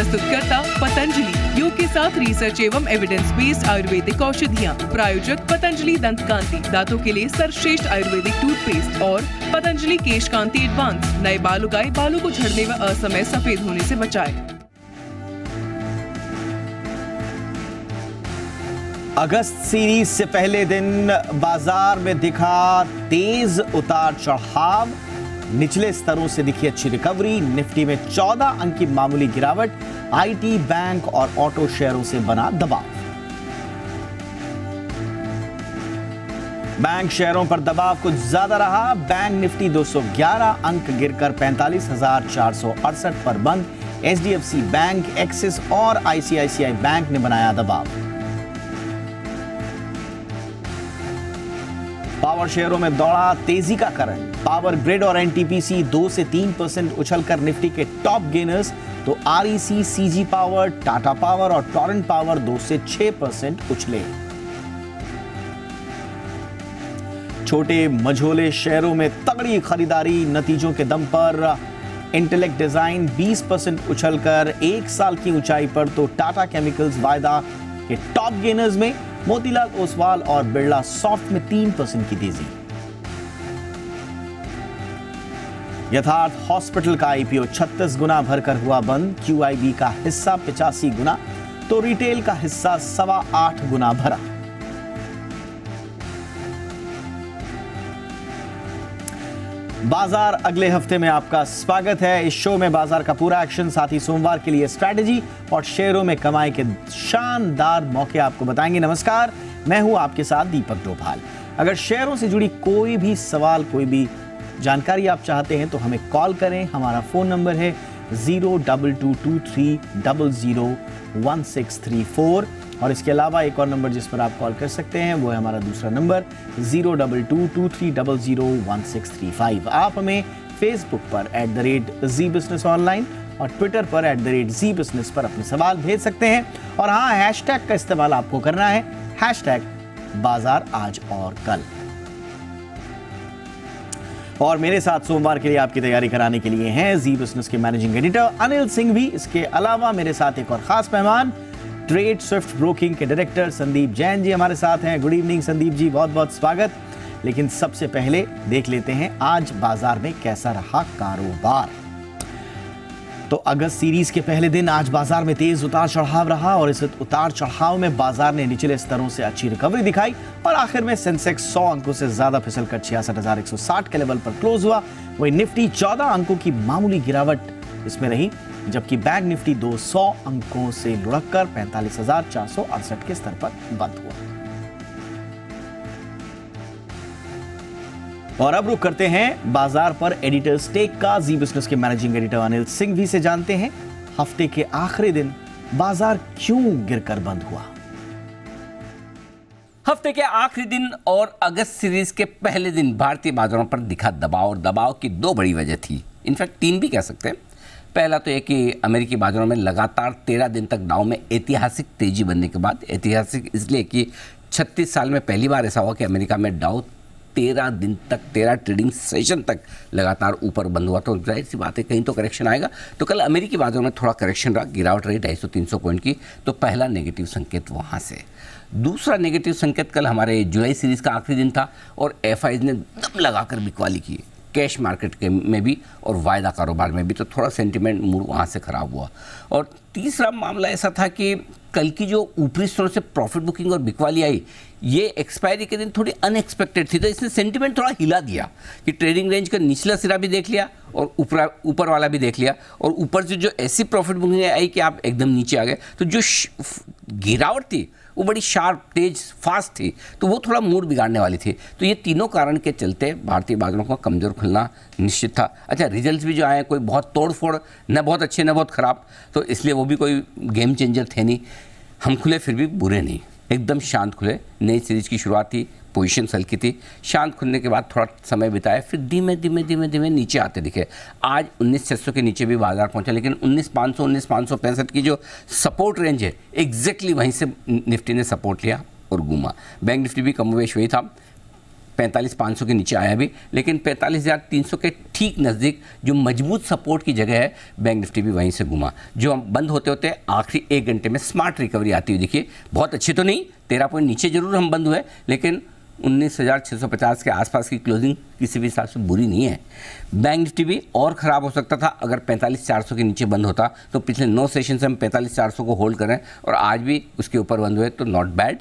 प्रस्तुतकर्ता पतंजलि, योग के साथ रिसर्च एवं एविडेंस बेस्ड आयुर्वेदिक औषधियाँ। प्रायोजक पतंजलि दंत कांति, दांतों के लिए सर्वश्रेष्ठ आयुर्वेदिक टूथपेस्ट और पतंजलि केश कांति एडवांस, नए बाल उगाए, बालों को झड़ने व असमय सफेद होने से बचाए। अगस्त सीरीज से पहले दिन बाजार में दिखा तेज उतार चढ़ाव, निचले स्तरों से दिखी अच्छी रिकवरी। निफ्टी में 14 अंक की मामूली गिरावट, आईटी, बैंक और ऑटो शेयरों से बना दबाव। बैंक शेयरों पर दबाव कुछ ज्यादा रहा। बैंक निफ्टी 211 अंक गिरकर 45,468 पर बंद। एचडीएफसी बैंक, एक्सिस और आईसीआईसीआई बैंक ने बनाया दबाव। पावर शेयरों में दौड़ा तेजी का करंट। पावर ग्रिड और एनटीपीसी 2 से 3% उछलकर निफ्टी के टॉप गेनर्स, तो REC, CG power, Tata power और टोरेंट पावर 2 से 6% उछले। छोटे मझोले शेयरों में तगड़ी खरीदारी, नतीजों के दम पर इंटेलेक्ट डिजाइन 20% उछलकर 1 साल की ऊंचाई पर, तो टाटा केमिकल्स, वायदा के टॉप गेनर्स में मोतीलाल ओसवाल और बिरला सॉफ्ट में 3% की तेजी। यथार्थ हॉस्पिटल का आईपीओ 36 गुना भरकर हुआ बंद। क्यूआईबी का हिस्सा 85 गुना, तो रिटेल का हिस्सा 8.25 गुना भरा। बाजार अगले हफ्ते में आपका स्वागत है। इस शो में बाजार का पूरा एक्शन, साथ ही सोमवार के लिए स्ट्रैटेजी और शेयरों में कमाई के शानदार मौके आपको बताएंगे। नमस्कार, मैं हूं आपके साथ दीपक डोभाल। अगर शेयरों से जुड़ी कोई भी सवाल, कोई भी जानकारी आप चाहते हैं तो हमें कॉल करें। हमारा फोन नंबर है 0222301634 और इसके अलावा एक और नंबर जिस पर आप कॉल कर सकते हैं वो है हमारा दूसरा नंबर 022223001635। आप हमें फेसबुक पर @ZBusinessOnline और ट्विटर पर @ZBusiness पर अपने सवाल भेज सकते हैं। और हाँ, हैशटैग का इस्तेमाल आपको करना है, #बाजार आज और कल। और मेरे साथ सोमवार के लिए आपकी तैयारी कराने के लिए हैं जी बिजनेस के मैनेजिंग एडिटर अनिल सिंह भी। इसके अलावा मेरे साथ एक और खास मेहमान, ट्रेड स्विफ्ट ब्रोकिंग के डायरेक्टर संदीप जैन जी हमारे साथ हैं। गुड इवनिंग संदीप जी, बहुत बहुत स्वागत। लेकिन सबसे पहले देख लेते हैं आज बाजार में कैसा रहा कारोबार। तो अगस्त सीरीज के पहले दिन आज बाजार में तेज उतार चढ़ाव रहा और इस उतार चढ़ाव में बाजार ने निचले स्तरों से अच्छी रिकवरी दिखाई और आखिर में सेंसेक्स 100 अंकों से ज्यादा फिसलकर 66,160 के लेवल पर क्लोज हुआ। वहीं निफ्टी 14 अंकों की मामूली गिरावट इसमें रही, जबकि बैंक निफ्टी 200 अंकों से लुढ़ककर 45,468 के स्तर पर बंद हुआ। और अब रुक करते हैं बाजार पर एडिटर्स टेक का। जी बिजनेस के मैनेजिंग एडिटर अनिल सिंह भी से जानते हैं हफ्ते के आखिरी दिन बाजार क्यों गिरकर बंद हुआ। हफ्ते के आखिरी दिन और अगस्त सीरीज के पहले दिन भारतीय बाजारों पर दिखा दबाव, और दबाव की 2 बड़ी वजह थी, इनफैक्ट 3 भी कह सकते हैं। पहला तो यह कि अमेरिकी बाजारों में लगातार 13 दिन तक डाउ में ऐतिहासिक तेजी बनने के बाद, ऐतिहासिक इसलिए कि 36 साल में पहली बार ऐसा हुआ कि अमेरिका में डाउ 13 दिन तक, 13 ट्रेडिंग सेशन तक लगातार ऊपर बंद हुआ। तो जाहिर सी बात है कहीं तो करेक्शन आएगा। तो कल अमेरिकी बाजारों में थोड़ा करेक्शन रहा, गिरावट रही 250-300 पॉइंट की। तो पहला नेगेटिव संकेत वहाँ से। दूसरा नेगेटिव संकेत कल हमारे जुलाई सीरीज़ का आखिरी दिन था और एफआईज ने दम लगाकर बिकवाली की कैश मार्केट के में भी और वायदा कारोबार में भी। तो थोड़ा सेंटिमेंट मूड वहाँ से ख़राब हुआ। और तीसरा मामला ऐसा था कि कल की जो ऊपरी स्तरों से प्रॉफिट बुकिंग और बिकवाली आई, ये एक्सपायरी के दिन थोड़ी अनएक्सपेक्टेड थी। तो इसने सेंटिमेंट थोड़ा हिला दिया कि ट्रेडिंग रेंज का निचला सिरा भी देख लिया और ऊपर वाला भी देख लिया, और ऊपर से जो ऐसी प्रॉफिट बुकिंग आई कि आप एकदम नीचे आ गए। तो जो गिरावट थी वो बड़ी शार्प, तेज, फास्ट थी, तो वो थोड़ा मूड बिगाड़ने वाली थी। तो ये तीनों कारण के चलते भारतीय बाजारों का कमज़ोर खुलना निश्चित था। अच्छा, रिजल्ट्स भी जो आए कोई बहुत तोड़-फोड़, न बहुत अच्छे न बहुत ख़राब, तो इसलिए वो भी कोई गेम चेंजर थे नहीं। हम खुले फिर भी बुरे नहीं, एकदम शांत खुले। नई सीरीज़ की शुरुआत थी, पोजीशन हल्की थी। शांत खुलने के बाद थोड़ा समय बिताया, फिर धीमे धीमे नीचे आते दिखे। आज 19,600 के नीचे भी बाजार पहुंचा, लेकिन 19,500, 19,565 की जो सपोर्ट रेंज है एग्जैक्टली वहीं से निफ्टी ने सपोर्ट लिया और घूमा। बैंक निफ्टी भी कमोवेश वही था। 45,500 के नीचे आया भी, लेकिन 45,300 के ठीक नज़दीक जो मजबूत सपोर्ट की जगह है, बैंक निफ्टी भी वहीं से घुमा। जो हम बंद होते होते आखिरी 1 घंटे में स्मार्ट रिकवरी आती हुई देखिए, बहुत अच्छी तो नहीं, 13 पॉइंट नीचे जरूर हम बंद हुए, लेकिन 19,650 के आसपास की क्लोजिंग किसी भी हिसाब से बुरी नहीं है। बैंक निफ्टी भी और ख़राब हो सकता था अगर 45,400 के नीचे बंद होता, तो पिछले 9 सेशन से हम 45,400 को होल्ड करें और आज भी उसके ऊपर बंद हुए तो नॉट बैड।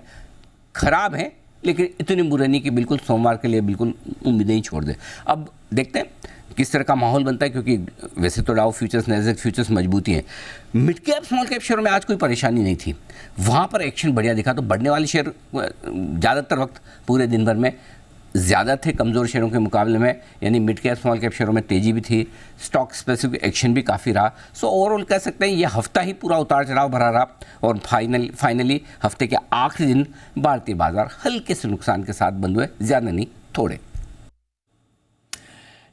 ख़राब है लेकिन इतनी बुरे नहीं कि बिल्कुल सोमवार के लिए बिल्कुल उम्मीदें ही छोड़ दे। अब देखते हैं किस तरह का माहौल बनता है, क्योंकि वैसे तो डाउ फ्यूचर्स, नैस्डैक फ्यूचर्स मजबूती हैं। Mid cap small cap share में आज कोई परेशानी नहीं थी, वहाँ पर एक्शन बढ़िया दिखा। तो बढ़ने वाले शेयर ज़्यादातर वक्त पूरे दिन भर में ज़्यादा थे कमज़ोर शेयरों के मुकाबले में, यानी मिड कैप स्मॉल कैप शेयरों में तेज़ी भी थी, स्टॉक स्पेसिफिक एक्शन भी काफ़ी रहा। सो ओवरऑल कह सकते हैं ये हफ्ता ही पूरा उतार चढ़ाव भरा रहा और फाइनली हफ्ते के आखिरी दिन भारतीय बाजार हल्के से नुकसान के साथ बंद हुए, ज़्यादा नहीं थोड़े।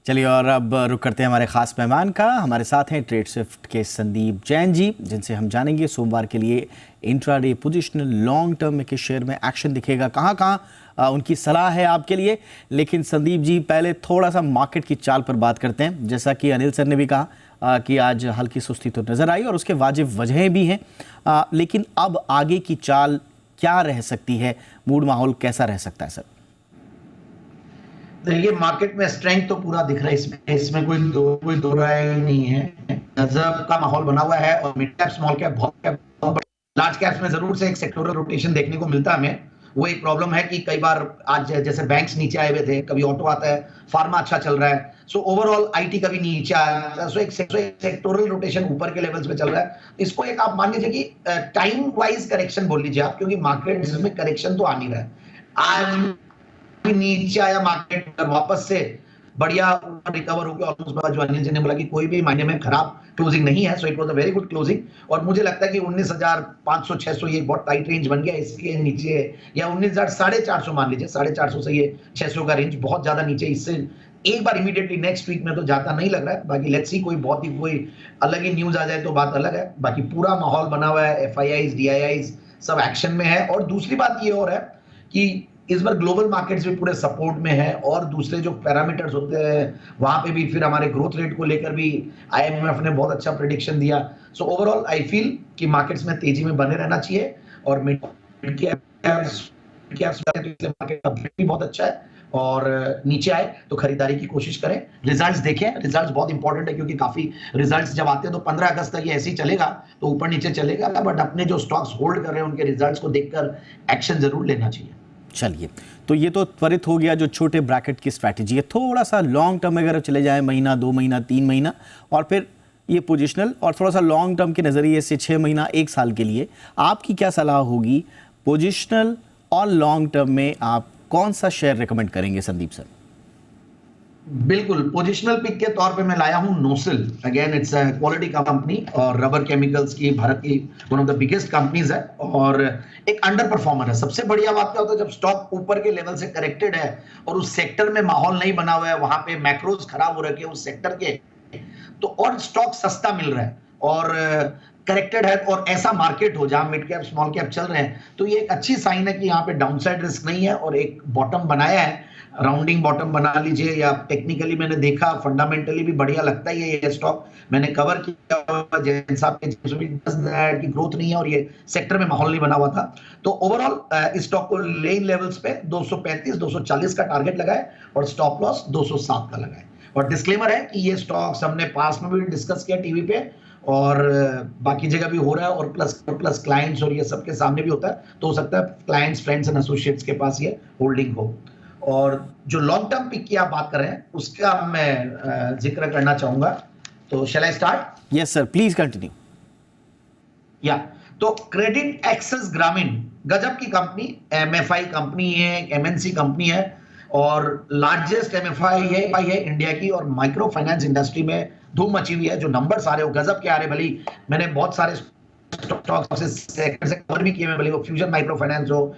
चलिए और अब रुक करते हैं हमारे खास मेहमान का। हमारे साथ हैं ट्रेड स्विफ्ट के संदीप जैन जी, जिनसे हम जानेंगे सोमवार के लिए इंट्राडे पोजिशनल लॉन्ग टर्म में किस शेयर में एक्शन दिखेगा, कहाँ कहाँ उनकी सलाह है आपके लिए। लेकिन संदीप जी पहले थोड़ा सा मार्केट की चाल पर बात करते हैं। जैसा कि अनिल सर ने भी कहा कि आज हल्की सुस्ती तो नज़र आई और उसके वाजिब वजहें भी हैं, लेकिन अब आगे की चाल क्या रह सकती है, मूड माहौल कैसा रह सकता है सर? देखिए मार्केट में स्ट्रेंथ तो पूरा दिख रहा है, इसमें कोई दो राय नहीं है। गजब का माहौल बना हुआ है और मिड कैप स्मॉल कैप बहुत कैप लार्ज कैप्स में जरूर से एक सेक्टोरल रोटेशन देखने को मिलता है हमें। वो एक प्रॉब्लम है कि कई बार आज जैसे बैंक्स नीचे आए हुए थे, कभी ऑटो आता है, फार्मा अच्छा चल रहा है, सो ओवरऑल आईटी कभी नीचे आया, सो एक सेक्टोरल रोटेशन ऊपर के लेवल्स पे चल रहा है। इसको एक आप मान लीजिए कि टाइम वाइज करेक्शन बोल लीजिए आप, क्योंकि मार्केट में करेक्शन तो आ नहीं रहा है। आज नीचे आया मार्केट वापस से बढ़िया रिकवर होकर ऑलमोस्ट, जो अनिल जी ने बोला कि कोई भी मायने में खराब क्लोजिंग नहीं है, so it was a very good closing. और मुझे लगता है कि 19,500 600 ये बहुत टाइट रेंज बन गया, इसके नीचे या 19,450 मान लीजिए, 450 से ये 600 का रेंज बहुत ज्यादा नीचे, इससे एक बार इमीडिएटली नेक्स्ट वीक में तो जाता नहीं लग रहा है। बाकी लेट्स सी कोई अलग ही न्यूज आ जाए तो बात अलग है। बाकी पूरा माहौल बना हुआ है, FIIs DIIs सब एक्शन में है। और दूसरी बात ये और है कि इस बार ग्लोबल मार्केट्स भी पूरे सपोर्ट में है और दूसरे जो पैरामीटर्स होते हैं वहां पे भी, फिर हमारे ग्रोथ रेट को लेकर भी IMF ने बहुत अच्छा प्रेडिक्शन दिया। सो ओवरऑल आई फील कि मार्केट्स में तेजी में बने रहना चाहिए और मिड कैप्स मार्केट का भी बहुत अच्छा है और नीचे आए तो खरीदारी की कोशिश करें। रिजल्ट्स देखें, रिजल्ट्स बहुत इंपॉर्टेंट है क्योंकि काफी रिजल्ट्स जब आते हैं तो 15 अगस्त तक ये ऐसे ही चलेगा, तो ऊपर नीचे चलेगा, बट अपने जो स्टॉक्स होल्ड कर रहे हैं उनके रिजल्ट्स को देखकर एक्शन जरूर लेना चाहिए। चलिए, तो ये तो त्वरित हो गया जो छोटे ब्रैकेट की स्ट्रैटेजी है। थोड़ा सा लॉन्ग टर्म अगर चले जाए, महीना 2 महीना 3 महीना, और फिर ये पोजिशनल और थोड़ा सा लॉन्ग टर्म के नज़रिए से 6 महीना 1 साल के लिए आपकी क्या सलाह होगी? पोजिशनल और लॉन्ग टर्म में आप कौन सा शेयर रिकमेंड करेंगे संदीप सर? बिल्कुल, पोजिशनल पिक के तौर पे मैं लाया हूं NOCIL. Again it's a quality company और रबर केमिकल्स की भारत की one of the biggest companies है और एक अंडर परफॉर्मर है। सबसे बढ़िया बात क्या होता है, जब स्टॉक ऊपर के लेवल से करेक्टेड है और उस सेक्टर में माहौल नहीं बना हुआ है, वहां पे मैक्रोज खराब हो रखे हैं उस सेक्टर के, तो और स्टॉक सस्ता मिल रहा है और करेक्टेड है और ऐसा मार्केट हो जहां मिड कैप स्मॉल कैप चल रहे हैं, तो ये एक अच्छी साइन है कि यहाँ पे डाउनसाइड रिस्क नहीं है और एक बॉटम बनाया है, राउंडिंग बॉटम बना लीजिए, या टेक्निकली मैंने देखा, फंडामेंटली भी बढ़िया लगता है ये स्टॉक। मैंने कवर किया जैन साहब के की ग्रोथ नहीं है और ये सेक्टर में माहौल नहीं बना हुआ था। तो ओवरऑल इस स्टॉक को लेन लेवल्स पे 235 240 का टारगेट लगाए और स्टॉप लॉस 207 का लगाए। और डिस्क्लेमर है कि ये स्टॉक्स हमने पास में भी डिस्कस किया टीवी पे और बाकी जगह भी हो रहा है और प्लस क्लाइंट्स और ये सबके सामने भी होता है, तो हो सकता है क्लाइंट्स, फ्रेंड्स एंड एसोसिएट्स के पास ये होल्डिंग हो। और जो लॉन्ग टर्म पिक की आप बात कर रहे हैं उसका मैं जिक्र करना चाहूंगा, तो shall I start? Yes sir, please continue. या तो क्रेडिट एक्सेस ग्रामीण गजब की कंपनी, MFI कंपनी है, MNC कंपनी है और लार्जेस्ट MFI है इंडिया की और माइक्रो फाइनेंस इंडस्ट्री में धूम मची हुई है। जो नंबर सारे हो गजब के आ रहे, भली मैंने बहुत सारे स्टॉक्स से कवर भी किए, भले वो फ्यूजन माइक्रो फाइनेंस हो,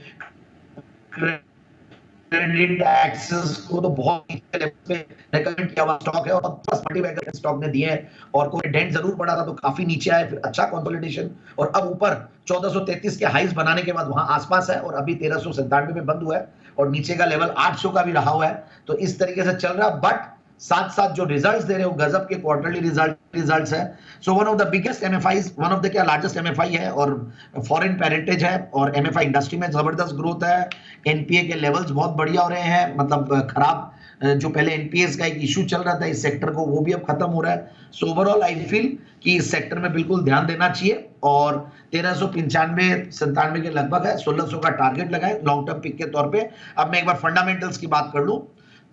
क्रेडिट एक्सेस को तो बहुत रिकमेंड किया हुआ स्टॉक है और प्लस मल्टीबैगर स्टॉक ने दिए हैं और कोई डेंट जरूर पड़ा था तो काफी नीचे आए, फिर अच्छा कंसोलिडेशन और अब ऊपर 1433 के हाइज बनाने के बाद वहां आसपास है और अभी 1397 में बंद हुआ है और नीचे का लेवल 800 का भी रहा हुआ है। तो इस तरीके से चल रहा, बट साथ साथ जो रिजल्ट्स दे रहे हो गजब के क्वार्टरली रिजल्ट्स है। So one of the biggest MFIs, one of the क्या लार्जेस्ट एमएफआई है और फॉरेन पेरेंटेज है और एमएफआई इंडस्ट्री में जबरदस्त ग्रोथ है। एनपीए के लेवल्स बहुत बढ़िया हो रहे हैं, मतलब खराब जो पहले एनपीएस का एक इशू चल रहा था इस सेक्टर को, वो भी अब खत्म हो रहा है। सो ओवरऑल आई फील कि इस सेक्टर में बिल्कुल ध्यान देना चाहिए और 1395-97 के लगभग है, 1600 का टारगेट लगाए लॉन्ग टर्म पिक के तौर पे। अब मैं एक बार फंडामेंटल्स की बात कर लूं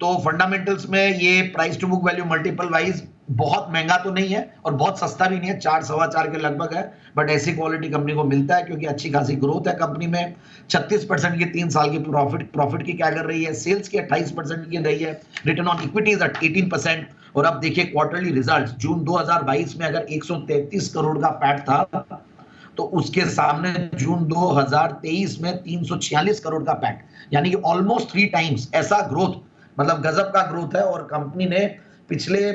तो फंडामेंटल्स में ये price to book value multiple wise बहुत महंगा तो नहीं है और बहुत सस्ता भी नहीं है, 4-4.25 के लगभग है, बट ऐसी क्वालिटी कंपनी को मिलता है क्योंकि अच्छी खासी ग्रोथ है कंपनी में। 36% की 3 साल की प्रॉफिट की क्या कर रही है, सेल्स की 28% की रही है, return on equity is at 18%। और अब देखिए क्वार्टरली रिजल्ट, जून 2022 में अगर 133 करोड़ का पैट था तो उसके सामने जून 2023 में 346 करोड़ का पैट, यानी कि ऑलमोस्ट 3 टाइम्स ऐसा ग्रोथ, मतलब गजब का ग्रोथ है। और कंपनी ने पिछले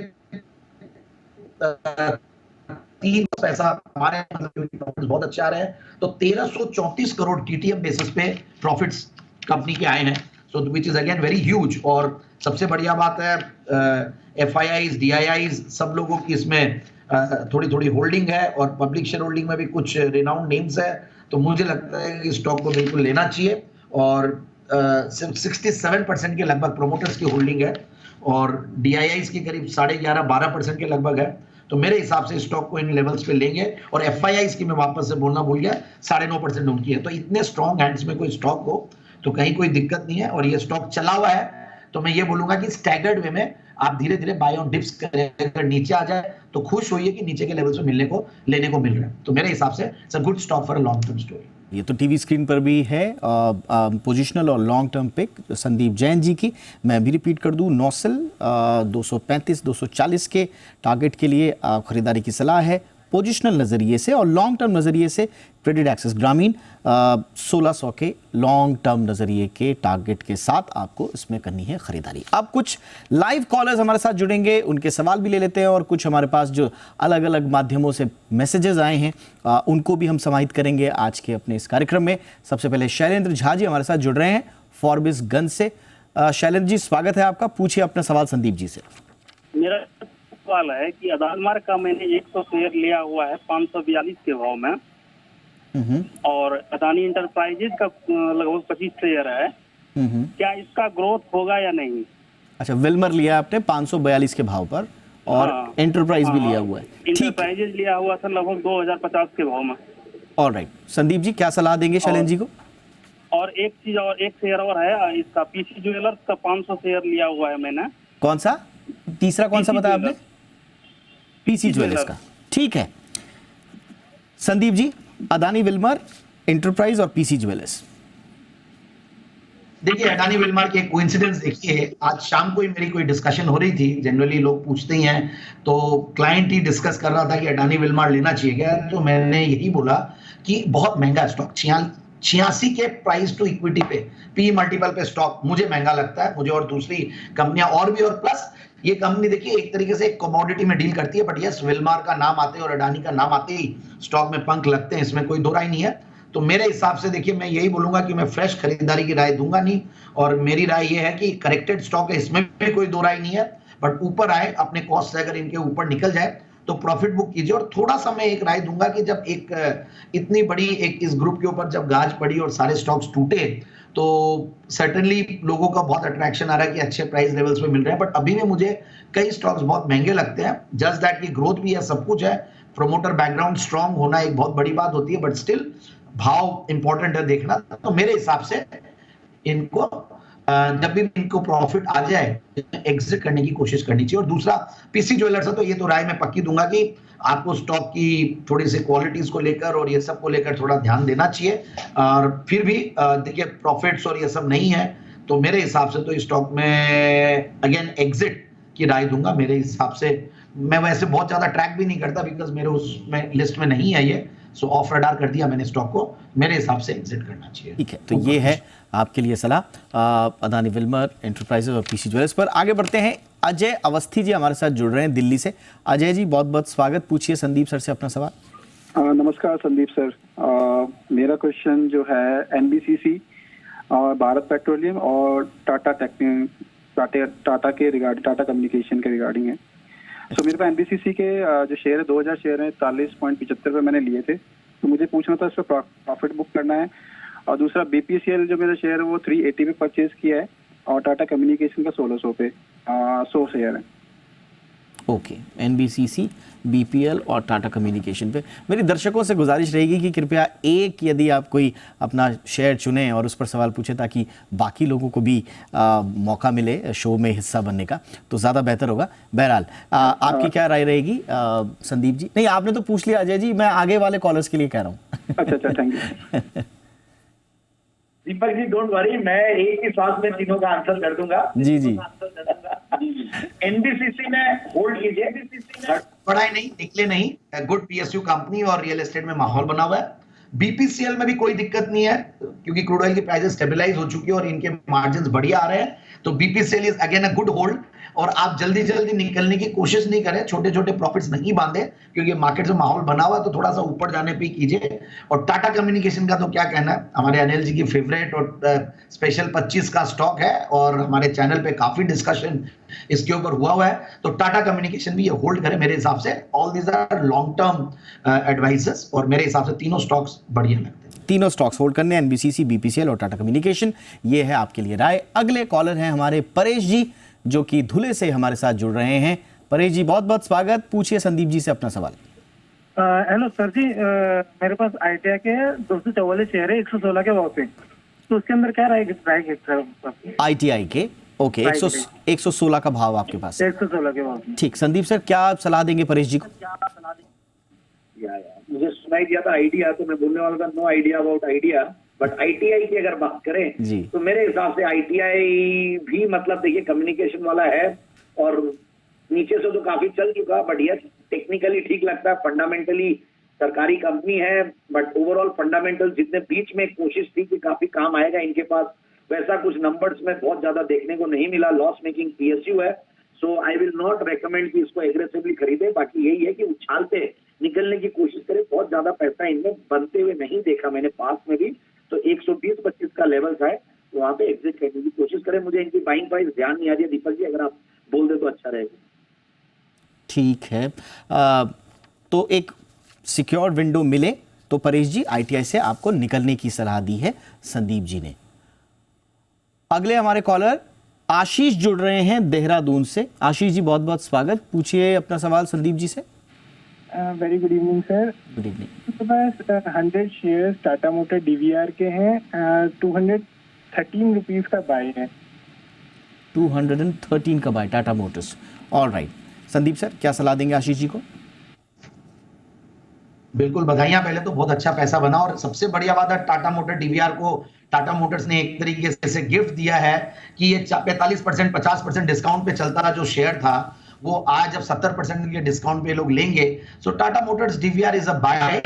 3 पैसा हमारे प्रॉफिट्स बहुत अच्छे आ रहे हैं, तो 1334 करोड़ टीटीएम बेसिस पे प्रॉफिट्स कंपनी के आए हैं, so which is again very huge. और सबसे बढ़िया बात है एफआईआईज, डीआईआईज सब लोगों की इसमें थोड़ी थोड़ी होल्डिंग है और पब्लिक शेयर होल्डिंग में भी कुछ रिनाउंड नेम्स है, तो मुझे लगता है कि स्टॉक को बिल्कुल लेना चाहिए। और 67% के लगभग प्रोमोटर्स की होल्डिंग है और डीआईआईज की करीब 11.5-12% के लगभग है, तो मेरे हिसाब से स्टॉक को इन लेवल्स पे लेंगे। और एफआईआईज की मैं वापस से बोलना भूल गया, 9.5% उनकी है, तो इतने स्ट्रॉन्ग हैंड्स में कोई स्टॉक हो तो कहीं कोई दिक्कत नहीं है। और ये स्टॉक चला हुआ है, तो मैं ये बोलूंगा कि स्टैगर्ड वे में आप धीरे धीरे बाय ऑन डिप्स कर नीचे आ जाए तो खुश होइए कि नीचे के लेवल्स पे लेने को मिल रहा है। तो मेरे हिसाब से it's a good stock for a long term story. ये तो टीवी स्क्रीन पर भी है पोजिशनल और long term pick Sandeep Jain ji की। मैं भी रिपीट कर दूं, नौसिल 235-240 के टारगेट के लिए खरीदारी की सलाह है पोजिशनल नज़रिए से, और लॉन्ग टर्म नज़रिए से क्रेडिट एक्सेस ग्रामीण 1600 के लॉन्ग टर्म नज़रिए के टारगेट के साथ आपको इसमें करनी है खरीदारी। अब कुछ लाइव कॉलर्स हमारे साथ जुड़ेंगे, उनके सवाल भी ले लेते हैं और कुछ हमारे पास जो अलग अलग माध्यमों से मैसेजेस आए हैं उनको भी हम समाहित करेंगे आज के अपने इस कार्यक्रम में। सबसे पहले शैलेंद्र झा जी हमारे साथ जुड़ रहे हैं फॉरबिसगंज से। शैलेंद्र जी स्वागत है आपका, पूछिए अपना सवाल संदीप जी से। मेरा सवाल है कि अदानी मार्ग का मैंने 100 शेयर लिया हुआ है 542 के भाव में, और अदानी इंटरप्राइजेज का लगभग 25 शेयर है, क्या इसका ग्रोथ होगा या नहीं? अच्छा, विल्मर लिया आपने 542 के भाव पर और एंटरप्राइज भी लिया हुआ है। इंटरप्राइजेज लिया हुआ था लगभग 2050 के भाव में। ऑलराइट, संदीप जी क्या सलाह देंगे शैलेंद्र जी को? और एक चीज और, एक शेयर और है इसका, पीसी ज्वेलर्स का 500 शेयर लिया हुआ है मैंने। कौन सा तीसरा कौन सा बताया आपने? पीसी ज्वेलर्स का, ठीक है। संदीप जी, अदानी विल्मर, एंटरप्राइज और पीसी ज्वेलर्स। देखिए अडानी विल्मर की एक कोइंसिडेंस देखिए, आज शाम को ही मेरी कोई डिस्कशन हो रही थी, जनरली लोग पूछते ही हैं, तो क्लाइंट ही डिस्कस कर रहा था कि अडानी विल्मर लेना चाहिए क्या, तो मैंने यही बोला कि बहुत महंगा स्टॉक, 86 के प्राइस टू इक्विटी पे, पी मल्टीपल पे स्टॉक मुझे महंगा लगता है, मुझे और दूसरी कंपनियां और भी, और प्लस ये कंपनी देखिए एक तरीके से एक कमोडिटी में डील करती है, बट यस विल्मर का नाम आते और अडानी का नाम आते ही स्टॉक में पंख लगते हैं, इसमें कोई दो राय नहीं है। तो मेरे हिसाब से देखिए मैं यही बोलूंगा कि मैं फ्रेश खरीदारी की राय दूंगा नहीं, और मेरी राय ये है कि करेक्टेड स्टॉक है, इसमें भी कोई दो राय नहीं है, बट ऊपर आए अपने कॉस्ट से अगर इनके ऊपर निकल जाए तो प्रॉफिट बुक कीजिए। और थोड़ा सा मैं एक राय दूंगा कि जब एक इतनी बड़ी एक इस ग्रुप के ऊपर जब गाज पड़ी और सारे स्टॉक्स टूटे, तो सर्टेनली लोगों का बहुत अट्रैक्शन आ रहा है कि अच्छे प्राइस लेवल्स पे मिल रहे हैं, बट अभी भी मुझे कई स्टॉक्स बहुत महंगे लगते हैं। जस्ट दैट की ग्रोथ भी है, सब कुछ है, प्रोमोटर बैकग्राउंड स्ट्रांग होना एक बहुत बड़ी बात होती है, बट स्टिल भाव इंपॉर्टेंट है देखना। तो मेरे हिसाब से इनको जब भी इनको प्रॉफिट आ जाए एग्जिट करने की कोशिश करनी चाहिए। और दूसरा पीसी ज्वेलर्स है, तो ये तो राय मैं पक्की दूंगा कि आपको स्टॉक की थोड़ी सी क्वालिटीज को लेकर और ये सब को लेकर थोड़ा ध्यान देना चाहिए। और फिर भी देखिए प्रॉफिट्स और ये सब नहीं है, तो मेरे हिसाब से तो इस स्टॉक में अगेन एग्जिट की राय दूंगा। मेरे हिसाब से मैं वैसे बहुत ज्यादा ट्रैक भी नहीं करता, बिकॉज मेरे उसमें लिस्ट में नहीं है ये, सो ऑफ रडार कर दिया मैंने स्टॉक को, मेरे हिसाब से एग्जिट करना चाहिए। ठीक है, तो ये है आपके लिए सलाह अदानी विल्मर, एंटरप्राइजेज और पीसी ज्वेलर्स पर। आगे बढ़ते हैं, अजय अवस्थी जी हमारे साथ जुड़ रहे हैं दिल्ली से। अजय जी बहुत बहुत स्वागत, पूछिए संदीप सर से अपना सवाल। नमस्कार संदीप सर, मेरा क्वेश्चन जो है एनबीसीसी और भारत पेट्रोलियम और टाटा के रिगार्डिंग, टाटा कम्युनिकेशन के रिगार्डिंग है। सो मेरे पास एनबीसीसी के जो शेयर है 2000 शेयर हैं, 41.75 पे मैंने लिए थे। तो मुझे पूछना था इस पर प्रॉफिट बुक करना है। और दूसरा बीपीसीएल जो मेरा शेयर है वो 380 पे परचेज किया है और टाटा कम्युनिकेशन का 1600 पे 100 शेयर है। ओके, एनबीसीसी, बीपीएल और टाटा कम्युनिकेशन पे। मेरी दर्शकों से गुजारिश रहेगी कि कृपया एक यदि आप कोई अपना शेयर चुनें और उस पर सवाल पूछें ताकि बाकी लोगों को भी मौका मिले शो में हिस्सा बनने का, तो ज़्यादा बेहतर होगा। बहरहाल आपकी क्या राय रहेगी संदीप जी? नहीं, आपने तो पूछ लिया अजय जी, मैं आगे वाले कॉलर्स के लिए कह रहा हूँ। अच्छा, thank you. Deepak ji don't worry, मैं एक ही सांस में तीनों का आंसर कर दूंगा। जी। एनबीसीसी में होल्ड कीजिए, बढ़ाई नहीं, निकले नहीं, गुड पीएसयू कंपनी और रियल एस्टेट में माहौल बना हुआ है। बीपीसीएल में भी कोई दिक्कत नहीं है क्योंकि क्रूड ऑयल की प्राइसेस स्टेबलाइज हो चुकी है और इनके मार्जिन्स बढ़िया आ रहे हैं। तो BPCL is again a good hold और आप जल्दी जल्दी निकलने की कोशिश नहीं करें, छोटे छोटे प्रॉफिट्स नहीं बांधे क्योंकि मार्केट से माहौल बना हुआ है, तो थोड़ा सा ऊपर जाने पे कीजिए। और टाटा कम्युनिकेशन का तो क्या कहना है, हमारे अनिल जी की फेवरेट और स्पेशल 25 का स्टॉक है और हमारे चैनल पे काफी डिस्कशन इसके ऊपर हुआ है। तो टाटा कम्युनिकेशन भी ये होल्ड करें मेरे हिसाब से। All these are long term advices और मेरे हिसाब से तीनों स्टॉक्स बढ़िया लगते हैं। तीनों स्टॉक्स होल्ड करने, एनबीसीसी, बीपीसीएल और टाटा कम्युनिकेशन। ये है आपके लिए राय। अगले कॉलर हैं हमारे परेश जी, जो कि धुले से हमारे साथ जुड़ रहे हैं। परेश जी, बहुत बहुत स्वागत। पूछिए संदीप जी से अपना सवाल। हेलो सर जी, मेरे पास आईटीआई के 244 शेयर है 116 के भाव पे, तो उसके अंदर क्या रहेगा? आईटीआई के ओके, 116 का भाव आपके पास, 116 के भाव। ठीक। संदीप सर, क्या आप सलाह देंगे परेश जी को? मुझे सुनाई दिया था आइडिया, तो मैं बोलने वाला था no idea about idea, but ITI की अगर बात करें तो मेरे हिसाब से आईटीआई भी मतलब देखिए कम्युनिकेशन वाला है और नीचे से तो काफी चल चुका, बट यस टेक्निकली ठीक लगता है, फंडामेंटली सरकारी कंपनी है, बट ओवरऑल फंडामेंटल जितने बीच में कोशिश थी कि काफी काम आएगा इनके पास, वैसा कुछ नंबर्स में बहुत ज्यादा देखने को नहीं मिला। लॉस मेकिंग पीएसयू है, सो आई विल नॉट रेकमेंड कि इसको एग्रेसिवली खरीदे। बाकी यही है कि उछालते निकलने की कोशिश करें, बहुत ज्यादा पैसा इनमें बनते हुए नहीं देखा मैंने पास में भी, तो 120-25 का लेवल्स है, तो वहां पे एग्जिट करने की कोशिश करें। मुझे इनकी बाइंग प्राइस ध्यान नहीं आ रही है दीपक जी, अगर आप बोल दे तो अच्छा रहेगा। ठीक है, तो एक सिक्योर विंडो मिले तो परेश जी आईटीआई से आपको निकलने की सलाह दी है संदीप जी ने। अगले हमारे कॉलर आशीष जुड़ रहे हैं देहरादून से। आशीष जी, बहुत बहुत स्वागत। पूछिए अपना सवाल संदीप जी से। Very good evening sir. Good evening. तो बस 100 शेयर टाटा मोटर डीवीआर के हैं, 213 रुपीज का बाय है। 213 का buy Tata motors, alright. Sandeep sir, क्या सलाह देंगे आशीष जी को? बिल्कुल बधाइयां, पहले तो बहुत अच्छा पैसा बना और सबसे बढ़िया बात है टाटा मोटर डीवीआर को टाटा मोटर्स ने एक तरीके से गिफ्ट दिया है कि ये 45% 50% डिस्काउंट पे चलता रहा जो शेयर था, वो आज जब 70% के डिस्काउंट पे लोग लेंगे। So Tata motors DVR is a buy,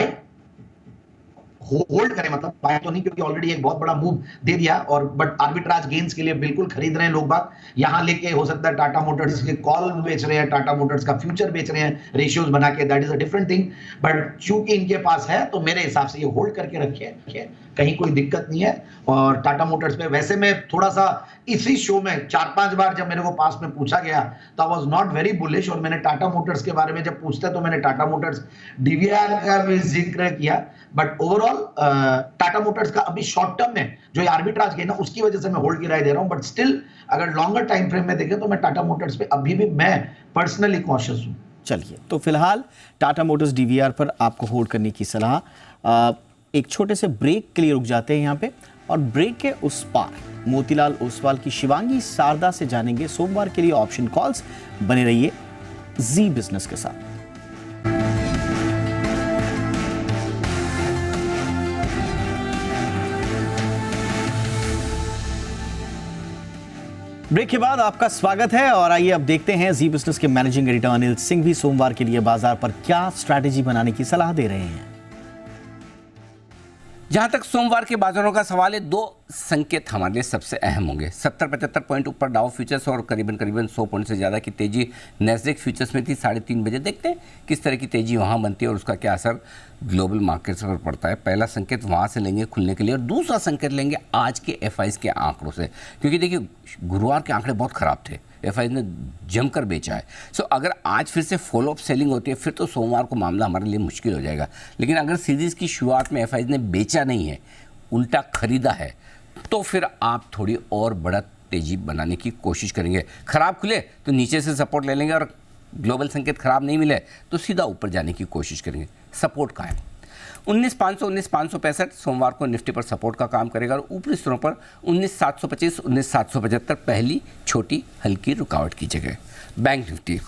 hold करें, मतलब बाय तो नहीं क्योंकि ऑलरेडी एक बहुत बड़ा मूव दे दिया, और बट आर्बिट्राज गेन्स के लिए बिल्कुल खरीद रहे हैं लोग बाग। यहां लेके हो सकता है टाटा मोटर्स के कॉल बेच रहे हैं, टाटा मोटर्स का फ्यूचर बेच रहे हैं रेशियोज बना के, that is a different thing, but चूंकि इनके पास है तो मेरे हिसाब से ये होल्ड करके रखिए, कहीं कोई दिक्कत नहीं है। और टाटा मोटर्स पे वैसे मैं थोड़ा सा इसी शो में 4-5 बार जब मेरे को पास में पूछा गया तो I was not very bullish, और मैंने टाटा मोटर्स के बारे में जब पूछते तो मैंने टाटा मोटर्स डीवीआर का भी जिक्र किया, बट ओवरऑल टाटा मोटर्स का अभी शॉर्ट टर्म में जो आर्बिट्राज गेन है उसकी वजह से मैं होल्ड की राय दे रहा हूं, बट स्टिल अगर लॉन्गर टाइम फ्रेम में देखें तो मैं टाटा मोटर्स पे अभी भी मैं पर्सनली कॉशियस हूं। चलिए, तो फिलहाल टाटा मोटर्स डीवीआर पर आपको होल्ड करने की सलाह। एक छोटे से ब्रेक के लिए रुक जाते हैं यहाँ पे, और ब्रेक के उस पार मोतीलाल ओसवाल की शिवांगी शारदा से जानेंगे सोमवार के लिए ऑप्शन कॉल्स। बने रहिए जी बिजनेस के साथ। ब्रेक के बाद आपका स्वागत है, और आइए अब देखते हैं जी बिजनेस के मैनेजिंग एडिटर अनिल सिंह भी सोमवार के लिए बाजार पर क्या स्ट्रैटेजी बनाने की सलाह दे रहे हैं। जहां तक सोमवार के बाजारों का सवाल है, 2 संकेत हमारे लिए सबसे अहम होंगे। 70-75 पॉइंट ऊपर डाउ फ्यूचर्स और करीबन 100 पॉइंट से ज़्यादा की तेजी नैस्डैक फ्यूचर्स में थी 3:30 बजे। देखते हैं किस तरह की तेजी वहां बनती है और उसका क्या असर ग्लोबल मार्केट्स पर पड़ता है। पहला संकेत वहां से लेंगे खुलने के लिए, और दूसरा संकेत लेंगे आज के एफआईज के आंकड़ों से, क्योंकि देखिए गुरुवार के आंकड़े बहुत ख़राब थे, एफआईज ने जमकर बेचा है। सो अगर आज फिर से फॉलोअप सेलिंग होती है फिर तो सोमवार को मामला हमारे लिए मुश्किल हो जाएगा। लेकिन अगर सीरीज़ की शुरुआत में एफआईज ने बेचा नहीं है, उल्टा खरीदा है, तो फिर आप थोड़ी और बढ़त तेजी बनाने की कोशिश करेंगे। खराब खुले तो नीचे से सपोर्ट ले लेंगे, और ग्लोबल संकेत खराब नहीं मिले तो सीधा ऊपर जाने की कोशिश करेंगे। सपोर्ट का है 19,500 19,565 सोमवार को निफ्टी पर सपोर्ट का काम करेगा, और ऊपरी स्तरों पर 19,725 19,775 पहली छोटी हल्की रुकावट की जगह। बैंक निफ्टी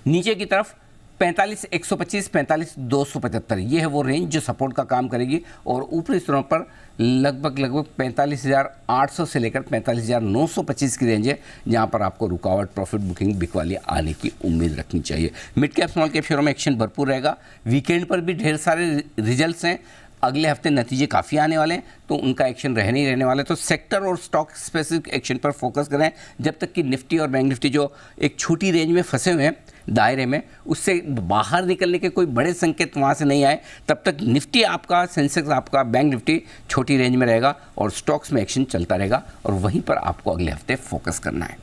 नीचे की तरफ 45,125 45,275 ये है वो रेंज जो सपोर्ट का काम करेगी, और ऊपरी स्तरों पर लगभग 45,800 से लेकर 45,925 की रेंज है, जहां पर आपको रुकावट प्रॉफिट बुकिंग बिक वाली आने की उम्मीद रखनी चाहिए। मिड कैप स्मॉल कैप शेयरों में एक्शन भरपूर रहेगा। वीकेंड पर भी ढेर सारे रिजल्ट्स हैं, अगले हफ्ते नतीजे काफ़ी आने वाले हैं, तो उनका एक्शन रहने ही रहने वाला है। तो सेक्टर और स्टॉक स्पेसिफिक एक्शन पर फोकस करें, जब तक कि निफ्टी और बैंक निफ्टी जो एक छोटी रेंज में फंसे हुए हैं दायरे में, उससे बाहर निकलने के कोई बड़े संकेत वहाँ से नहीं आए, तब तक निफ्टी आपका, सेंसेक्स आपका, बैंक निफ्टी छोटी रेंज में रहेगा, और स्टॉक्स में एक्शन चलता रहेगा, और वहीं पर आपको अगले हफ्ते फोकस करना है।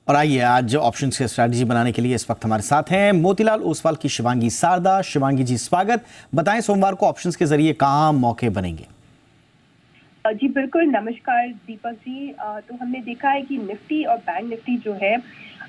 और आइए आज ऑप्शंस की स्ट्रैटेजी बनाने के लिए इस वक्त हमारे साथ हैं मोतीलाल ओसवाल की शिवांगी सारदा। शिवांगी जी स्वागत, बताएं सोमवार को ऑप्शंस के जरिए कहाँ मौके बनेंगे? जी बिल्कुल, नमस्कार दीपक जी। तो हमने देखा है कि निफ्टी और बैंक निफ्टी जो है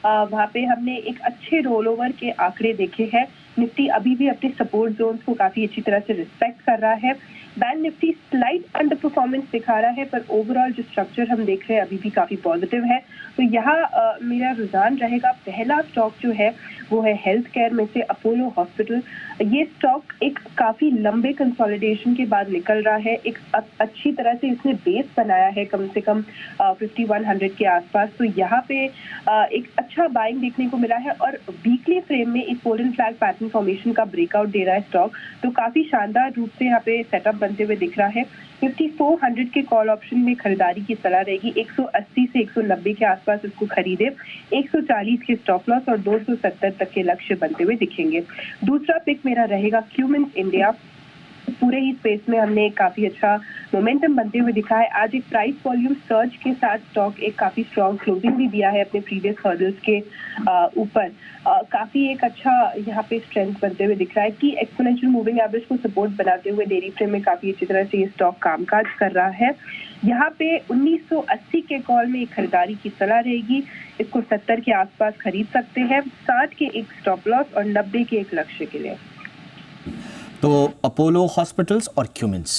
वहाँ पे हमने एक अच्छे रोल ओवर के आंकड़े देखे हैं। निफ्टी अभी भी अपने सपोर्ट जोन्स को काफी अच्छी तरह से रिस्पेक्ट कर रहा है। Bank Nifty slight under performance दिखा रहा है, पर ओवरऑल जो स्ट्रक्चर हम देख रहे हैं अभी भी काफी पॉजिटिव है। तो यहाँ मेरा रुझान रहेगा, पहला स्टॉक जो है वो है हेल्थ केयर में से अपोलो हॉस्पिटल। ये स्टॉक एक काफी लंबे कंसोलिडेशन के बाद निकल रहा है, एक अच्छी तरह से इसने बेस बनाया है, कम से कम 5100 के आसपास। तो यहाँ पे एक अच्छा बाइंग देखने को मिला है, और वीकली फ्रेम में एक गोल्डन फ्लैग पैटर्न फॉर्मेशन का ब्रेकआउट दे रहा है स्टॉक, तो काफी शानदार रूप से यहाँ पे सेटअप बनते हुए दिख रहा है। 5400 के कॉल ऑप्शन में खरीदारी की सलाह रहेगी। 180 से 190 के आसपास इसको खरीदे। 140 के स्टॉप लॉस और 270 तक के लक्ष्य बनते हुए दिखेंगे। दूसरा पिक मेरा रहेगा क्यूमिंस इंडिया। पूरे ही स्पेस में हमने काफी अच्छा मोमेंटम बनते हुए दिखा है। आज एक प्राइस वॉल्यूम सर्ज के साथ स्टॉक एक काफी स्ट्रॉन्ग क्लोजिंग भी दिया है अपने प्रीवियस हर्डल्स के ऊपर। काफी एक अच्छा यहाँ पे स्ट्रेंथ बनते हुए दिख रहा है कि एक्सपोनेंशियल मूविंग एवरेज को सपोर्ट बनाते हुए डेली फ्रेम में काफी अच्छी तरह से ये स्टॉक कामकाज कर रहा है। यहाँ पे 1980 के कॉल में एक खरीदारी की सलाह रहेगी। इसको 70 के आसपास खरीद सकते हैं। 60 के एक स्टॉप लॉस और 90 के एक लक्ष्य के लिए। तो अपोलो हॉस्पिटल्स और क्यूमिंस,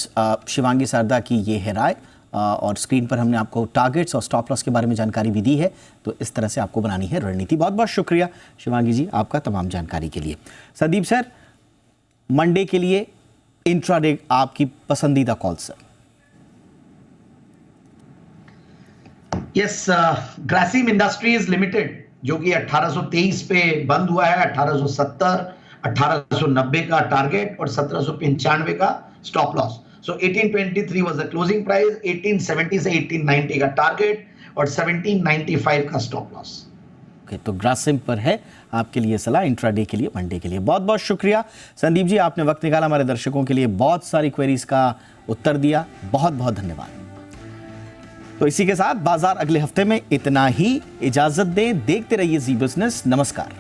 शिवांगी सारदा की ये है राय, और स्क्रीन पर हमने आपको टारगेट्स और स्टॉप लॉस के बारे में जानकारी भी दी है। तो इस तरह से आपको बनानी है रणनीति। बहुत बहुत शुक्रिया शिवांगी जी आपका तमाम जानकारी के लिए। संदीप सर, मंडे के लिए इंट्राडे आपकी पसंदीदा call sir? Yes, Grasim industries limited जो कि 1823 पे बंद हुआ है, 1870 1890 का टारगेट और 1795 का stop loss. So 1823 was the closing price, 1870 से 1890 का टारगेट और 1795 का स्टॉप लॉस। ओके, तो ग्रासिम पर है आपके लिए सलाह इंट्राडे के लिए, मंडे के लिए। बहुत बहुत शुक्रिया संदीप जी, आपने वक्त निकाला हमारे दर्शकों के लिए, बहुत सारी क्वेरीज का उत्तर दिया, बहुत बहुत धन्यवाद। तो इसी के साथ बाजार अगले हफ्ते में इतना ही। इजाजत दें, देखते रहिए जी बिजनेस। नमस्कार।